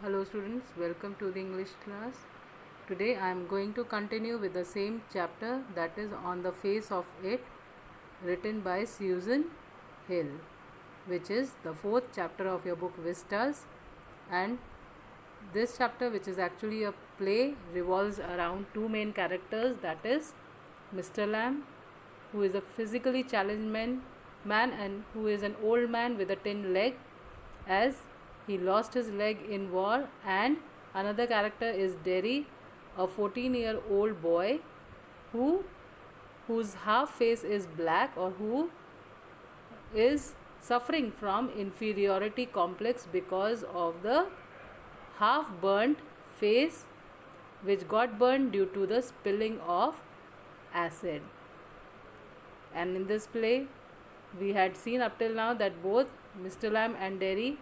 Hello students, welcome to the English class. Today I am going to continue with the same chapter, that is On the Face of It, written by Susan Hill, which is the fourth chapter of your book Vistas. And this chapter, which is actually a play, revolves around two main characters, that is Mr. Lamb, who is a physically challenged man and who is an old man with a tin leg, as he lost his leg in war, and another character is Derry, a 14-year-old boy who whose half face is black, or who is suffering from inferiority complex because of the half burnt face which got burned due to the spilling of acid. And in this play, we had seen up till now that both Mr. Lamb and Derry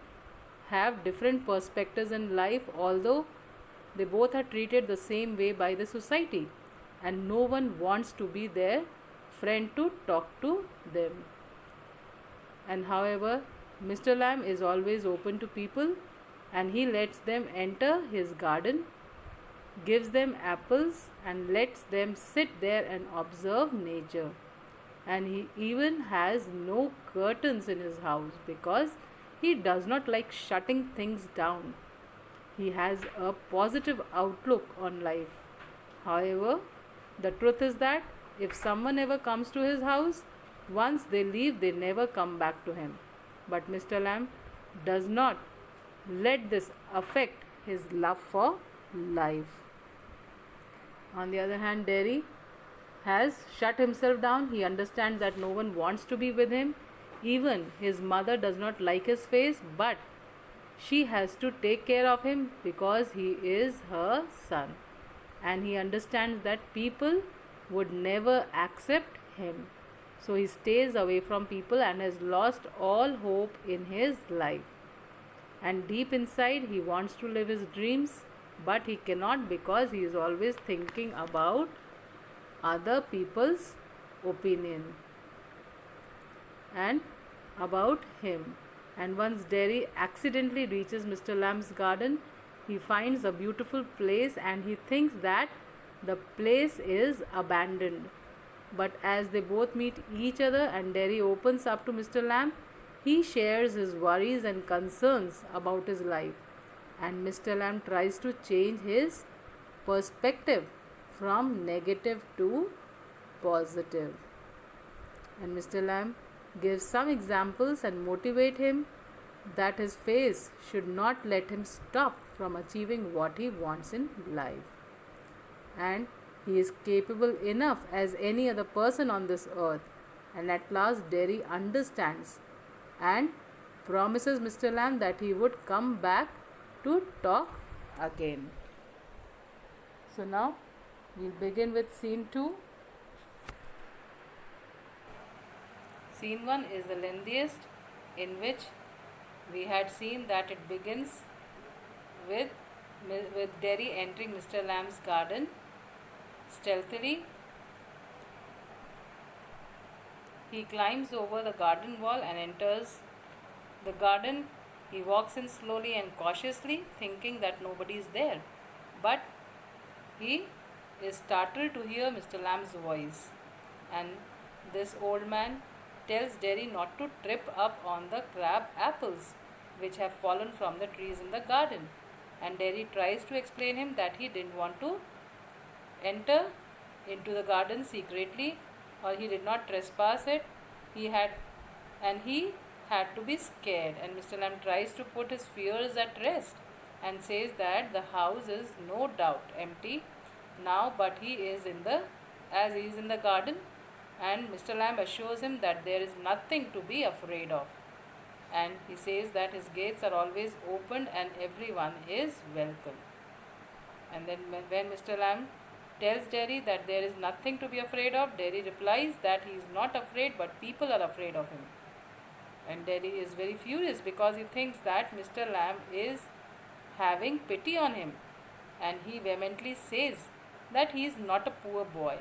have different perspectives in life, although they both are treated the same way by the society, and no one wants to be their friend to talk to them. And however, Mr. Lamb is always open to people, and he lets them enter his garden, gives them apples, and lets them sit there and observe nature. And he even has no curtains in his house because he does not like shutting things down. He has a positive outlook on life. However, the truth is that if someone ever comes to his house, once they leave, they never come back to him. But Mr. Lamb does not let this affect his love for life. On the other hand, Derry has shut himself down. He understands that no one wants to be with him. Even his mother does not like his face, but she has to take care of him because he is her son. And he understands that people would never accept him. So he stays away from people and has lost all hope in his life. And deep inside, he wants to live his dreams, but he cannot because he is always thinking about other people's opinion and about him. And once Derry accidentally reaches Mr. Lamb's garden, he finds a beautiful place and he thinks that the place is abandoned. But as they both meet each other and Derry opens up to Mr. Lamb, he shares his worries and concerns about his life. And Mr. Lamb tries to change his perspective from negative to positive. And Mr. Lamb gives some examples and motivate him that his face should not let him stop from achieving what he wants in life. And he is capable enough as any other person on this earth. And at last Derry understands and promises Mr. Lamb that he would come back to talk again. So now we'll begin with scene 2. Scene 1 is the lengthiest, in which we had seen that it begins with Derry entering Mr. Lamb's garden stealthily. He climbs over the garden wall and enters the garden. He walks in slowly and cautiously, thinking that nobody is there. But he is startled to hear Mr. Lamb's voice. And this old man tells Derry not to trip up on the crab apples which have fallen from the trees in the garden. And Derry tries to explain him that he didn't want to enter into the garden secretly, or he did not trespass it. He had to be scared. And Mr. Lamb tries to put his fears at rest and says that the house is no doubt empty now, but he is in the garden. And Mr. Lamb assures him that there is nothing to be afraid of. And he says that his gates are always opened and everyone is welcome. And then when Mr. Lamb tells Derry that there is nothing to be afraid of, Derry replies that he is not afraid, but people are afraid of him. And Derry is very furious because he thinks that Mr. Lamb is having pity on him. And he vehemently says that he is not a poor boy.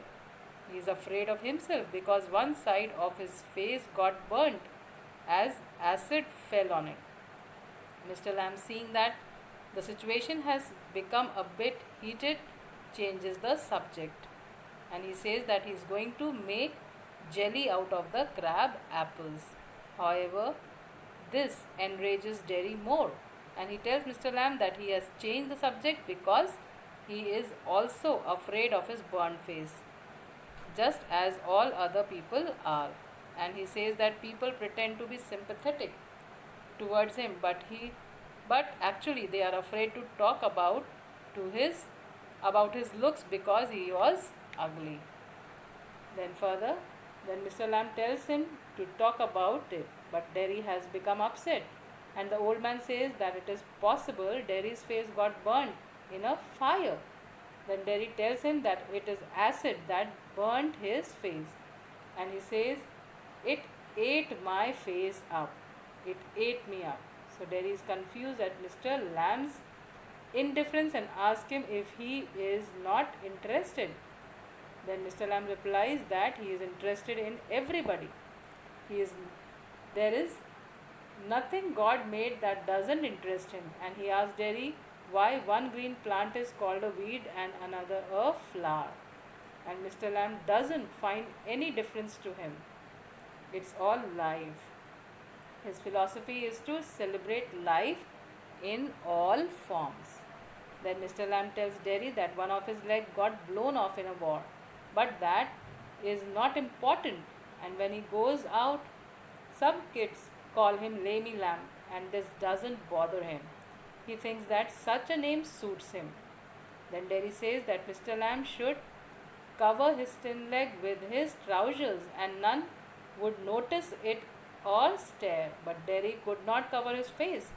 He is afraid of himself because one side of his face got burnt as acid fell on it. Mr. Lamb, seeing that, The situation has become a bit heated, changes the subject. And he says that he is going to make jelly out of the crab apples. However, this enrages Derry more, and he tells Mr. Lamb that he has changed the subject because he is also afraid of his burnt face, just as all other people are. And he says that people pretend to be sympathetic towards him, but actually they are afraid to talk to his about his looks because he was ugly. Then further, then Mr. Lamb tells him to talk about it, but Derry has become upset, and the old man says that it is possible Derry's face got burnt in a fire. Then Derry tells him that it is acid that burnt his face, and he says, "It ate my face up. It ate me up." So Derry is confused at Mr. Lamb's indifference and asks him if he is not interested. Then Mr. Lamb replies that he is interested in everybody. He is there is nothing God made that doesn't interest him. And he asks Derry why one green plant is called a weed and another a flower. And Mr. Lamb doesn't find any difference to him. It's all life. His philosophy is to celebrate life in all forms. Then Mr. Lamb tells Derry that one of his legs got blown off in a war, but that is not important. And when he goes out, some kids call him Lamey Lamb, and this doesn't bother him. He thinks that such a name suits him. Then Derry says that Mr. Lamb should cover his thin leg with his trousers and none would notice it or stare. But Derry could not cover his face.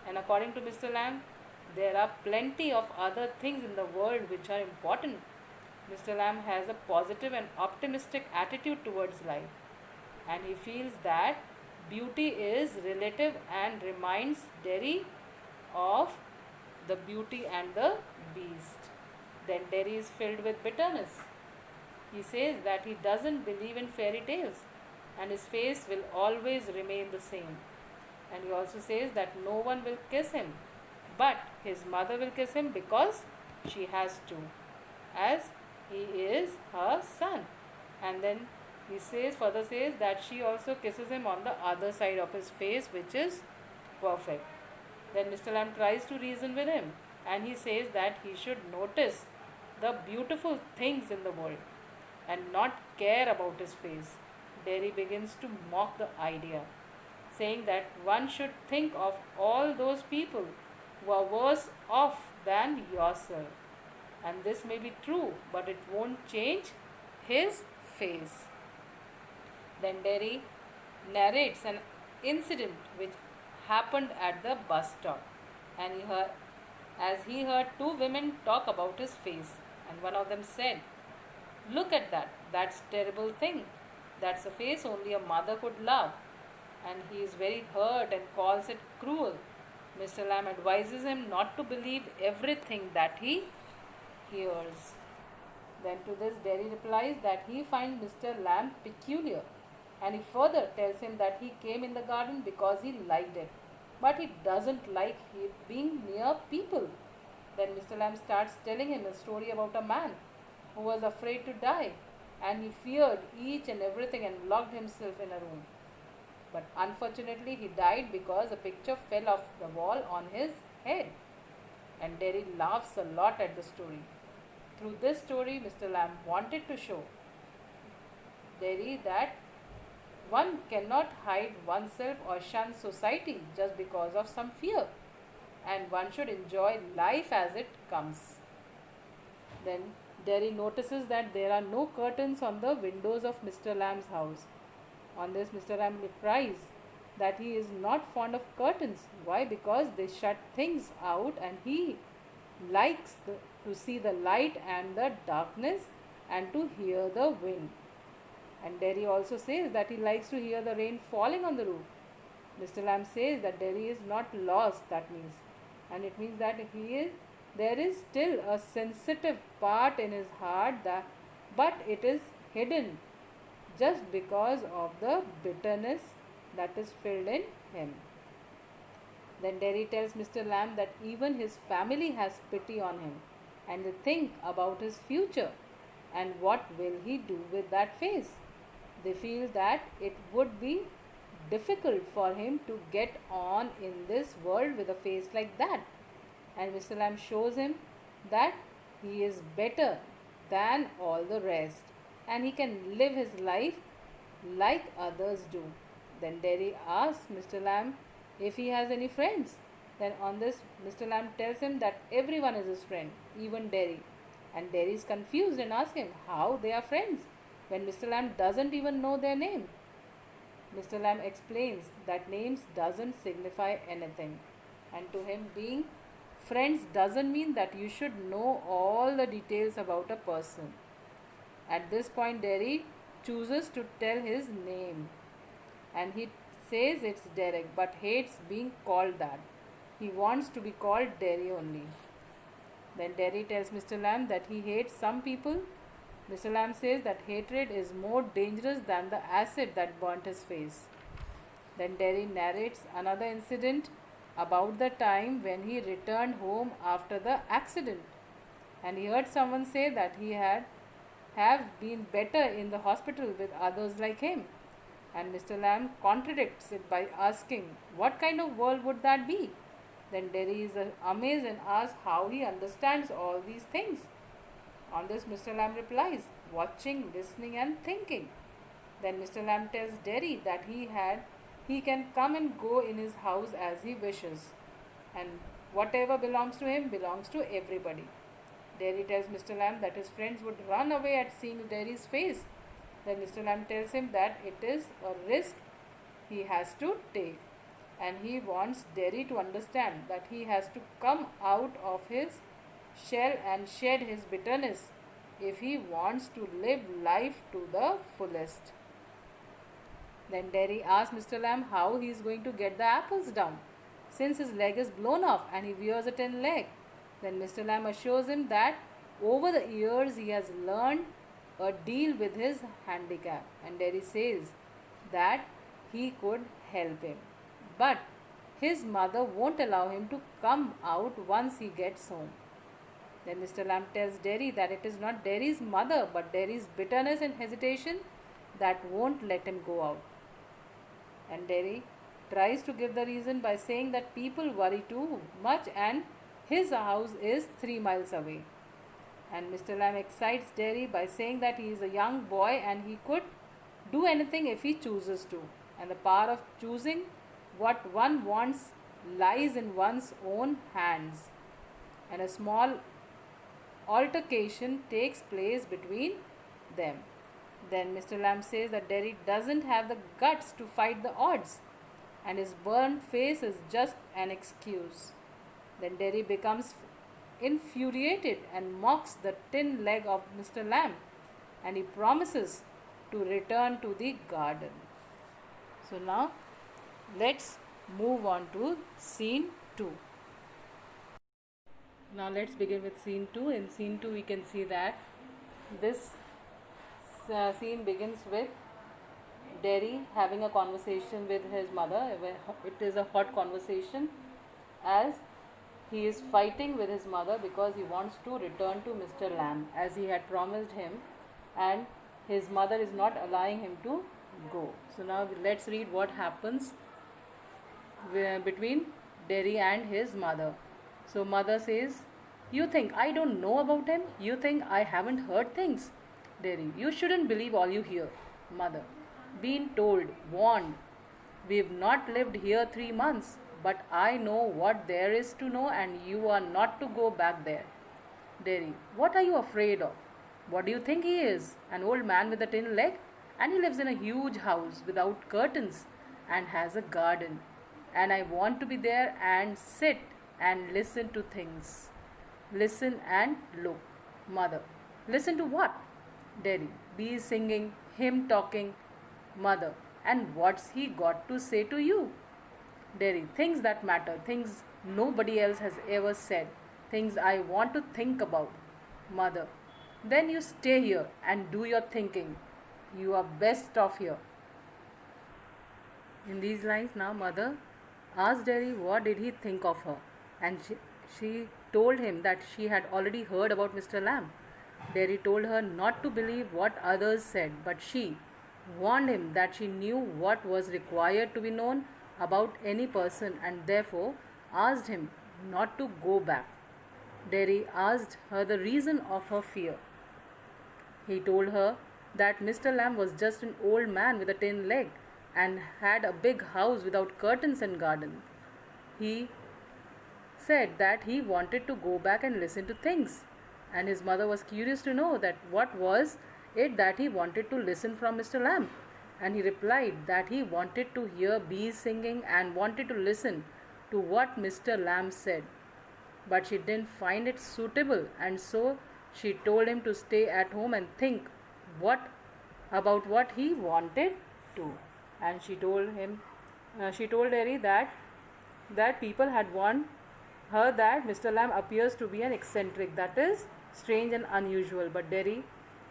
And according to Mr. Lamb, there are plenty of other things in the world which are important. Mr. Lamb has a positive and optimistic attitude towards life, and he feels that beauty is relative and reminds Derry of the beauty and the beast. Then Derry is filled with bitterness. He says that he doesn't believe in fairy tales and his face will always remain the same. And he also says that no one will kiss him, but his mother will kiss him because she has to, as he is her son. And then he further says that she also kisses him on the other side of his face, which is perfect. Then Mr. Lamb tries to reason with him, and he says that he should notice the beautiful things in the world and not care about his face. Derry begins to mock the idea, saying that one should think of all those people who are worse off than yourself. And this may be true, but it won't change his face. Then Derry narrates an incident which happened at the bus stop, and as he heard two women talk about his face, and one of them said, "Look at that, that's terrible thing. That's a face only a mother could love." And he is very hurt and calls it cruel. Mr. Lamb advises him not to believe everything that he hears. Then to this Derry replies that he finds Mr. Lamb peculiar, and he further tells him that he came in the garden because he liked it, but he doesn't like being near people. Then Mr. Lamb starts telling him a story about a man who was afraid to die, and he feared each and everything and locked himself in a room. But unfortunately, he died because a picture fell off the wall on his head. And Derry laughs a lot at the story. Through this story, Mr. Lamb wanted to show Derry that one cannot hide oneself or shun society just because of some fear, and one should enjoy life as it comes. Then Derry notices that there are no curtains on the windows of Mr. Lamb's house. On this, Mr. Lamb replies that he is not fond of curtains. Why? Because they shut things out, and he likes to see the light and the darkness and to hear the wind. And Derry also says that he likes to hear the rain falling on the roof. Mr. Lamb says that Derry is not lost, that means. And it means that there is still a sensitive part in his heart, but it is hidden just because of the bitterness that is filled in him. Then Derry tells Mr. Lamb that even his family has pity on him and they think about his future and what will he do with that face. They feel that it would be difficult for him to get on in this world with a face like that. And Mr. Lamb shows him that he is better than all the rest and he can live his life like others do. Then Derry asks Mr. Lamb if he has any friends. Then on this, Mr. Lamb tells him that everyone is his friend, even Derry. And Derry is confused and asks him how they are friends when Mr. Lamb doesn't even know their name. Mr. Lamb explains that names doesn't signify anything, and to him being friends doesn't mean that you should know all the details about a person. At this point, Derry chooses to tell his name and he says it's Derek but hates being called that. He wants to be called Derry only. Then Derry tells Mr. Lamb that he hates some people. Mr. Lamb says that hatred is more dangerous than the acid that burnt his face. Then Derry narrates another incident about the time when he returned home after the accident and he heard someone say that he had have been better in the hospital with others like him. And Mr. Lamb contradicts it by asking, what kind of world would that be? Then Derry is amazed and asks how he understands all these things. On this, Mr. Lamb replies, watching, listening, and thinking. Then Mr. Lamb tells Derry that he can come and go in his house as he wishes, and whatever belongs to him belongs to everybody. Derry tells Mr. Lamb that his friends would run away at seeing Derry's face. Then Mr. Lamb tells him that it is a risk he has to take, and he wants Derry to understand that he has to come out of his shell and shed his bitterness if he wants to live life to the fullest. Then Derry asks Mr. Lamb how he is going to get the apples down since his leg is blown off and he wears a tin leg. Then Mr. Lamb assures him that over the years he has learned a deal with his handicap, and Derry says that he could help him. But his mother won't allow him to come out once he gets home. Then Mr. Lamb tells Derry that it is not Derry's mother but Derry's bitterness and hesitation that won't let him go out. And Derry tries to give the reason by saying that people worry too much and his house is 3 miles away. And Mr. Lamb excites Derry by saying that he is a young boy and he could do anything if he chooses to. And the power of choosing what one wants lies in one's own hands. And a small altercation takes place between them. Then Mr. Lamb says that Derry doesn't have the guts to fight the odds and his burnt face is just an excuse. Then Derry becomes infuriated and mocks the tin leg of Mr. Lamb and he promises to return to the garden. So now let's move on to scene 2. Now let's begin with scene 2. In scene 2 we can see that this scene begins with Derry having a conversation with his mother. It is a hot conversation as he is fighting with his mother because he wants to return to Mr. Lamb as he had promised him, and his mother is not allowing him to go. So now let's read what happens between Derry and his mother. So mother says, you think I don't know about him? You think I haven't heard things? Derry, you shouldn't believe all you hear. Mother, been told, warned. We've not lived here 3 months, but I know what there is to know and you are not to go back there. Derry, what are you afraid of? What do you think he is? An old man with a tin leg? And he lives in a huge house without curtains and has a garden. And I want to be there and sit and listen to things. Listen and look. Mother, listen to what? Derry, bees singing, him talking. Mother, and what's he got to say to you? Derry, things that matter, things nobody else has ever said, things I want to think about. Mother, then you stay here and do your thinking. You are best off here. In these lines now, mother asked Derry what did he think of her, and she told him that she had already heard about Mr. Lamb. Derry told her not to believe what others said, but she warned him that she knew what was required to be known about any person and therefore asked him not to go back. Derry asked her the reason of her fear. He told her that Mr. Lamb was just an old man with a tin leg and had a big house without curtains and garden. He said that he wanted to go back and listen to things, and his mother was curious to know that what was it that he wanted to listen from Mr. Lamb, and he replied that he wanted to hear bees singing and wanted to listen to what Mr. Lamb said. But she didn't find it suitable, and so she told him to stay at home and think what about what he wanted to. And she told Derry that people had warned her that Mr. Lamb appears to be an eccentric, that is strange and unusual, but Derry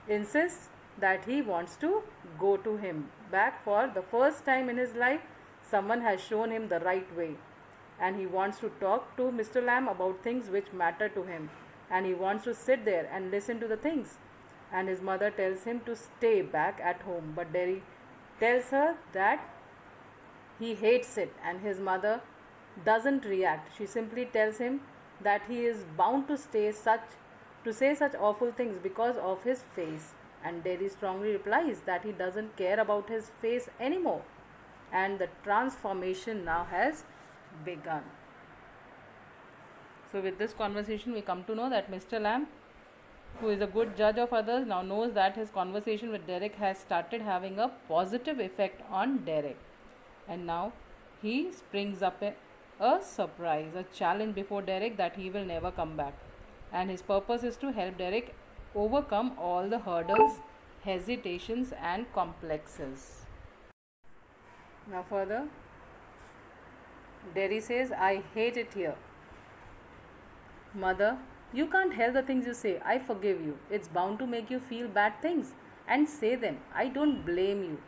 insists that he wants to go to him back for the first time in his life. Someone has shown him the right way, and he wants to talk to Mr. Lamb about things which matter to him, and he wants to sit there and listen to the things. And his mother tells him to stay back at home, but Derry tells her that he hates it, and his mother doesn't react. She simply tells him that he is bound to say such awful things because of his face. And Derry strongly replies that he doesn't care about his face anymore, and the transformation now has begun. So with this conversation we come to know that Mr. Lamb, who is a good judge of others, now knows that his conversation with Derek has started having a positive effect on Derek, and now he springs up a surprise, a challenge before Derek that he will never come back, and his purpose is to help Derek overcome all the hurdles, hesitations and complexes. Now further, Derry says, I hate it here. Mother, you can't help the things you say. I forgive you. It's bound to make you feel bad things, and say them. I don't blame you.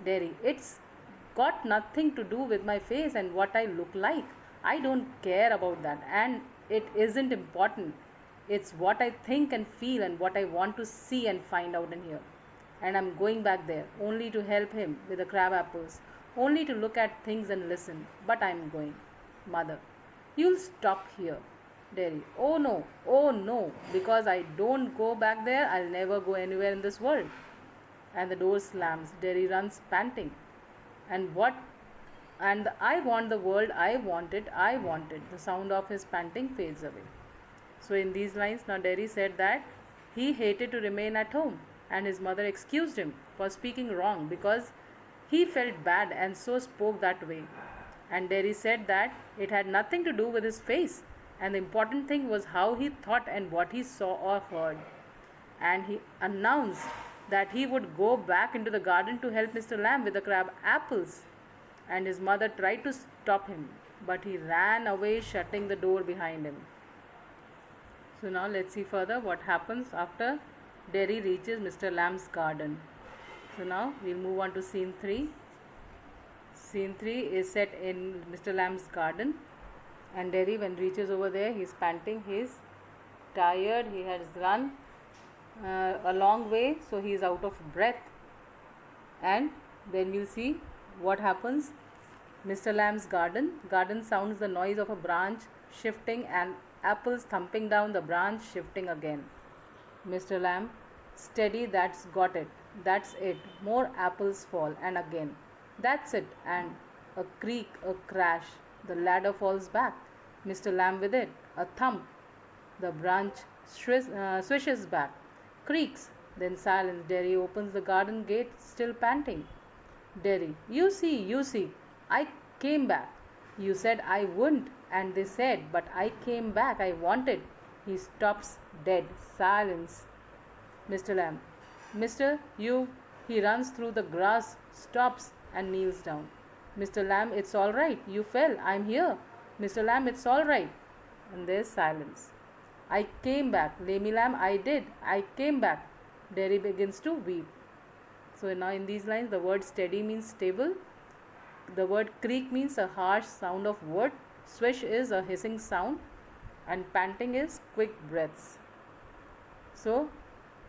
Derry, it's got nothing to do with my face and what I look like. I don't care about that, and it isn't important. It's what I think and feel and what I want to see and find out in here. And I'm going back there only to help him with the crab apples, only to look at things and listen. But I'm going. Mother, you'll stop here. Derry, oh no, because I don't go back there, I'll never go anywhere in this world. And the door slams. Derry runs panting. And I want the world, I want it. The sound of his panting fades away. So in these lines, now Derry said that he hated to remain at home, and his mother excused him for speaking wrong because he felt bad and so spoke that way. And Derry said that it had nothing to do with his face, and the important thing was how he thought and what he saw or heard. And he announced that he would go back into the garden to help Mr. Lamb with the crab apples. And his mother tried to stop him, but he ran away, shutting the door behind him. So now let's see further what happens after Derry reaches Mr. Lamb's garden. So now we'll move on to scene 3. Scene 3 is set in Mr. Lamb's garden, and Derry, when reaches over there, he's panting, he's tired, he has run a long way, so he is out of breath. And then we'll see what happens. Mr. Lamb's garden sounds the noise of a branch shifting and apples thumping down the branch, shifting again. Mr. Lamb, steady, that's got it, that's it, more apples fall, and again, that's it, and a creak, a crash, the ladder falls back, Mr. Lamb with it, a thump, the branch swishes back, creaks, then silence. Derry opens the garden gate, still panting. Derry, you see, I came back. You said I wouldn't, and they said, but I came back, I wanted. He stops dead. Silence. Mr. Lamb, Mister, you. He runs through the grass, stops, and kneels down. Mr. Lamb, it's all right. You fell. I'm here. Mr. Lamb, it's all right. And there's silence. I came back. Lammy Lamb, I did. I came back. Derry begins to weep. So now in these lines, the word steady means stable, The word creak means a harsh sound of wood, swish is a hissing sound, and panting is quick breaths. So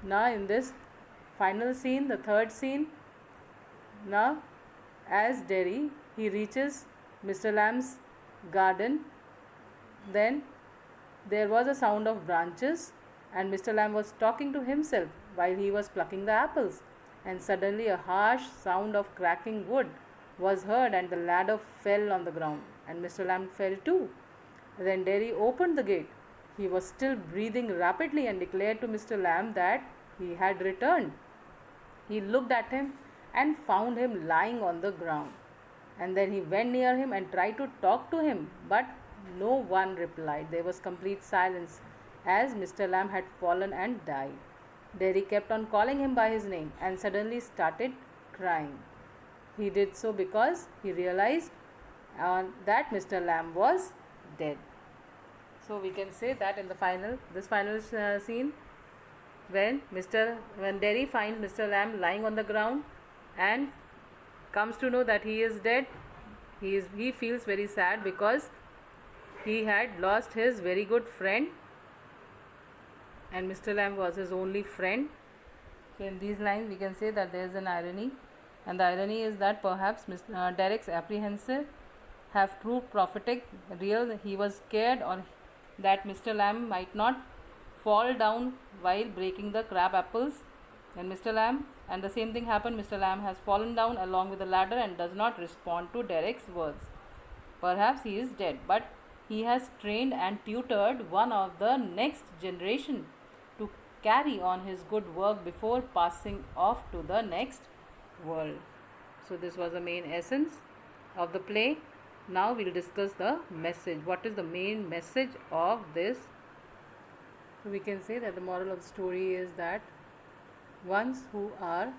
now in this final scene, the third scene, now as Derry he reaches Mr. Lamb's garden, then there was a sound of branches, and Mr. Lamb was talking to himself while he was plucking the apples, and suddenly a harsh sound of cracking wood was heard, and the ladder fell on the ground, and Mr. Lamb fell too. Then Derry opened the gate. He was still breathing rapidly and declared to Mr. Lamb that he had returned. He looked at him and found him lying on the ground. And then he went near him and tried to talk to him, but no one replied. There was complete silence as Mr. Lamb had fallen and died. Derry kept on calling him by his name and suddenly started crying. He did so because he realized that Mr. Lamb was dead. So we can say that in the final scene, when Derry finds Mr. Lamb lying on the ground and comes to know that he is dead, he feels very sad because he had lost his very good friend, and Mr. Lamb was his only friend. So in these lines we can say that there is an irony, and the irony is that perhaps Derek's apprehensive have proved prophetic, real. He was scared or that Mr. Lamb might not fall down while breaking the crab apples, and the same thing happened. Mr. Lamb has fallen down along with the ladder and does not respond to Derek's words. Perhaps he is dead, but he has trained and tutored one of the next generation to carry on his good work before passing off to the next world. So this was the main essence of the play. Now we'll discuss the message. What is the main message of this? We can say that the moral of the story is that ones who are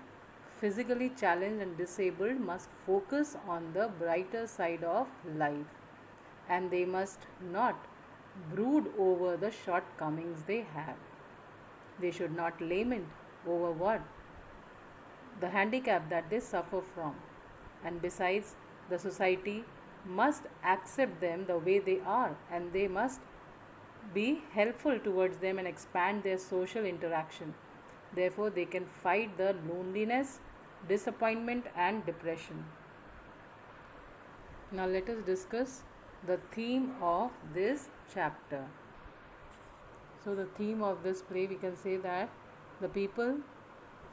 physically challenged and disabled must focus on the brighter side of life, and they must not brood over the shortcomings they have. They should not lament over what? The handicap that they suffer from. And besides, the society must accept them the way they are, and they must be helpful towards them and expand their social interaction. Therefore, they can fight the loneliness, disappointment, and depression. Now, let us discuss the theme of this chapter. So, the theme of this play, we can say that the people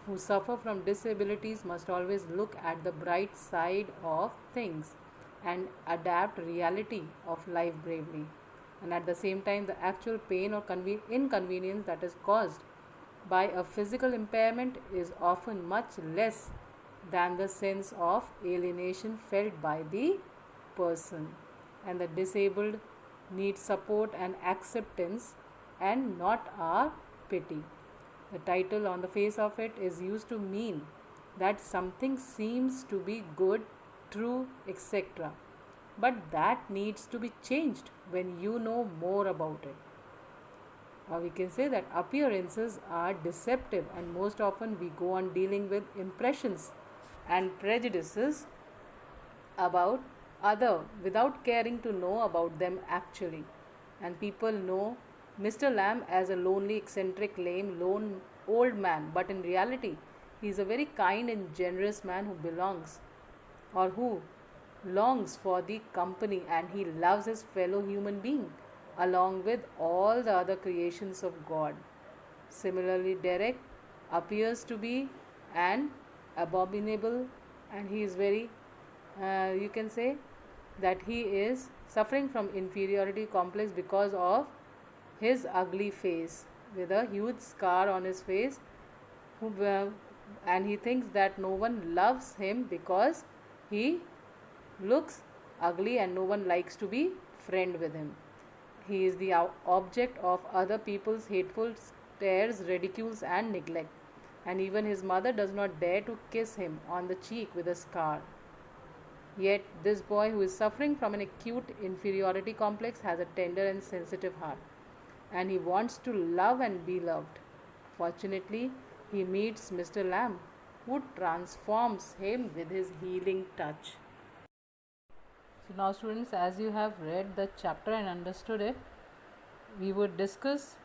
who suffer from disabilities must always look at the bright side of things and adapt reality of life bravely, and at the same time the actual pain or inconvenience that is caused by a physical impairment is often much less than the sense of alienation felt by the person, and the disabled need support and acceptance and not our pity. The title on the face of it is used to mean that something seems to be good, true, etc. But that needs to be changed when you know more about it. Or we can say that appearances are deceptive, and most often we go on dealing with impressions and prejudices about other without caring to know about them actually. And people know Mr. Lamb as a lonely, eccentric, lame, lone old man, but in reality he is a very kind and generous man who belongs or who longs for the company, and he loves his fellow human being along with all the other creations of God. Similarly, Derek appears to be an abominable, and he is very you can say that he is suffering from inferiority complex because of his ugly face with a huge scar on his face, and he thinks that no one loves him because he looks ugly and no one likes to be friend with him. He is the object of other people's hateful stares, ridicules, and neglect, and even his mother does not dare to kiss him on the cheek with a scar. Yet this boy, who is suffering from an acute inferiority complex, has a tender and sensitive heart, and he wants to love and be loved. Fortunately, he meets Mr. Lamb, who transforms him with his healing touch. So now students, as you have read the chapter and understood it, we would discuss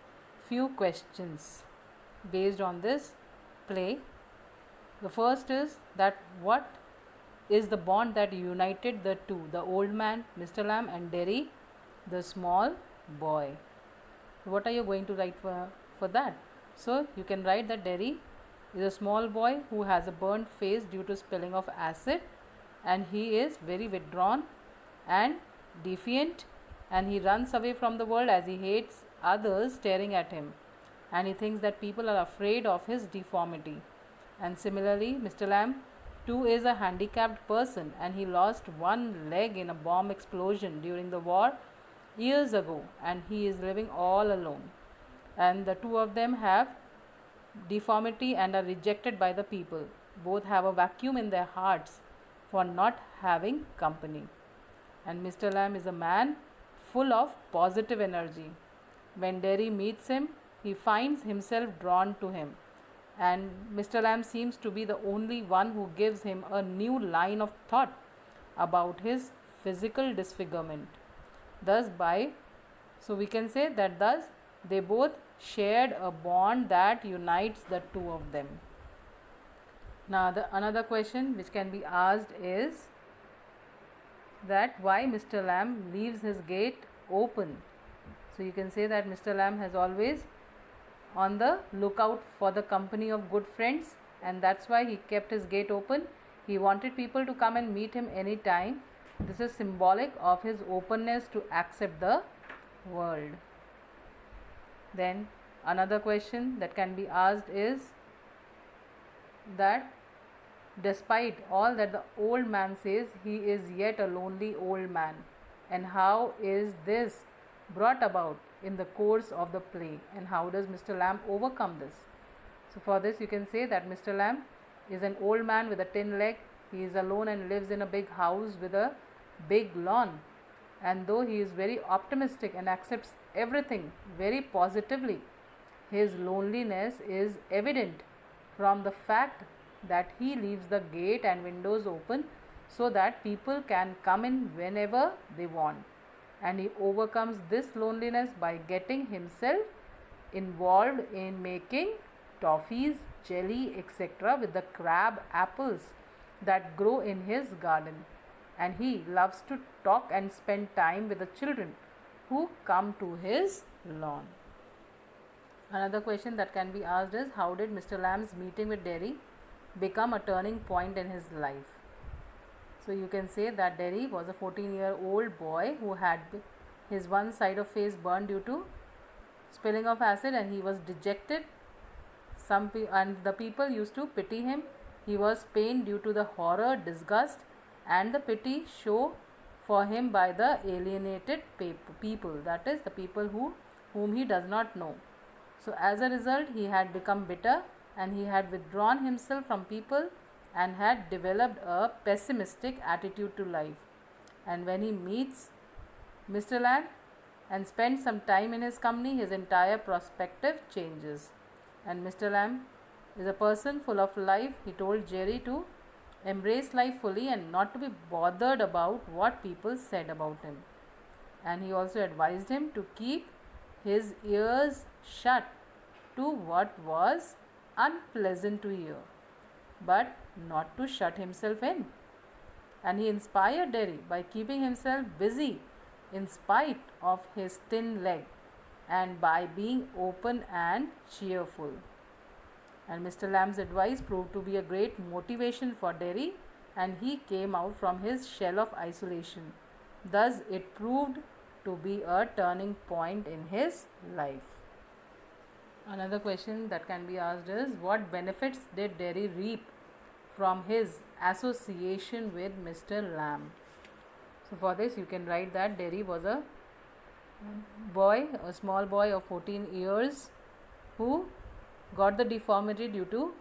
few questions based on this play. The first is that what is the bond that united the two, the old man, Mr. Lamb, and Derry, the small boy? What are you going to write for that? So you can write that Derry is a small boy who has a burnt face due to spilling of acid, and he is very withdrawn and defiant, and he runs away from the world as he hates others staring at him, and he thinks that people are afraid of his deformity. And similarly, Mr. Lamb too is a handicapped person, and he lost one leg in a bomb explosion during the war years ago, and he is living all alone. And the two of them have deformity and are rejected by the people. Both have a vacuum in their hearts for not having company. And Mr. Lamb is a man full of positive energy. When Derry meets him, he finds himself drawn to him. And Mr. Lamb seems to be the only one who gives him a new line of thought about his physical disfigurement. So we can say that thus they both shared a bond that unites the two of them. Now another question which can be asked is that why Mr. Lamb leaves his gate open. So you can say that Mr. Lamb has always on the lookout for the company of good friends, and that's why he kept his gate open. He wanted people to come and meet him anytime. This is symbolic of his openness to accept the world. Then another question that can be asked is that despite all that the old man says, he is yet a lonely old man. And how is this brought about in the course of the play, and how does Mr. Lamb overcome this? So for this you can say that Mr. Lamb is an old man with a tin leg. He is alone and lives in a big house with a big lawn. And though he is very optimistic and accepts everything very positively, his loneliness is evident from the fact that he leaves the gate and windows open so that people can come in whenever they want. And he overcomes this loneliness by getting himself involved in making toffees, jelly, etc. with the crab apples that grow in his garden. And he loves to talk and spend time with the children who come to his lawn. Another question that can be asked is how did Mr. Lamb's meeting with Derry become a turning point in his life? So you can say that Derry was a 14-year-old boy who had his one side of face burned due to spilling of acid, and he was dejected. And the people used to pity him. He was pained due to the horror, disgust, and the pity shown for him by the alienated people, that is the people whom he does not know. So as a result, he had become bitter, and he had withdrawn himself from people and had developed a pessimistic attitude to life. And when he meets Mr. Lamb and spends some time in his company, his entire perspective changes. And Mr. Lamb is a person full of life. He told Jerry to embrace life fully and not to be bothered about what people said about him. And he also advised him to keep his ears shut to what was unpleasant to hear, but not to shut himself in. And he inspired Derry by keeping himself busy in spite of his thin leg and by being open and cheerful. And Mr. Lamb's advice proved to be a great motivation for Derry, and he came out from his shell of isolation. Thus, it proved to be a turning point in his life. Another question that can be asked is what benefits did Derry reap from his association with Mr. Lamb? So for this you can write that Derry was a small boy of 14 years who got the deformity due to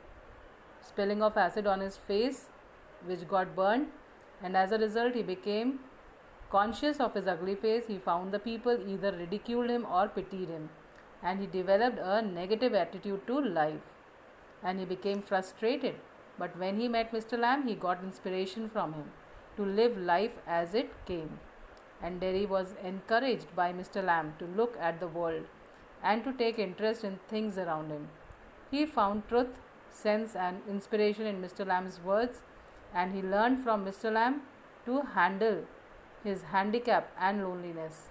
spilling of acid on his face, which got burned, and as a result he became conscious of his ugly face. He found the people either ridiculed him or pitied him, and he developed a negative attitude to life, and he became frustrated. But when he met Mr. Lamb, he got inspiration from him. to live life as it came. And Derry was encouraged by Mr. Lamb to look at the world and to take interest in things around him. He found truth, sense, and inspiration in Mr. Lamb's words, and he learned from Mr. Lamb to handle his handicap and loneliness.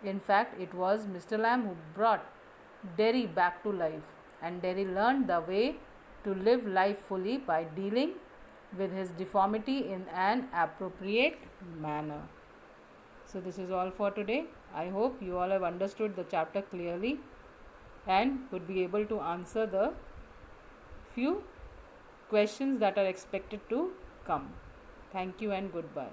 In fact, it was Mr. Lamb who brought Derry back to life, and Derry learned the way to live life fully by dealing with his deformity in an appropriate manner. So, this is all for today. I hope you all have understood the chapter clearly and would be able to answer the few questions that are expected to come. Thank you and goodbye.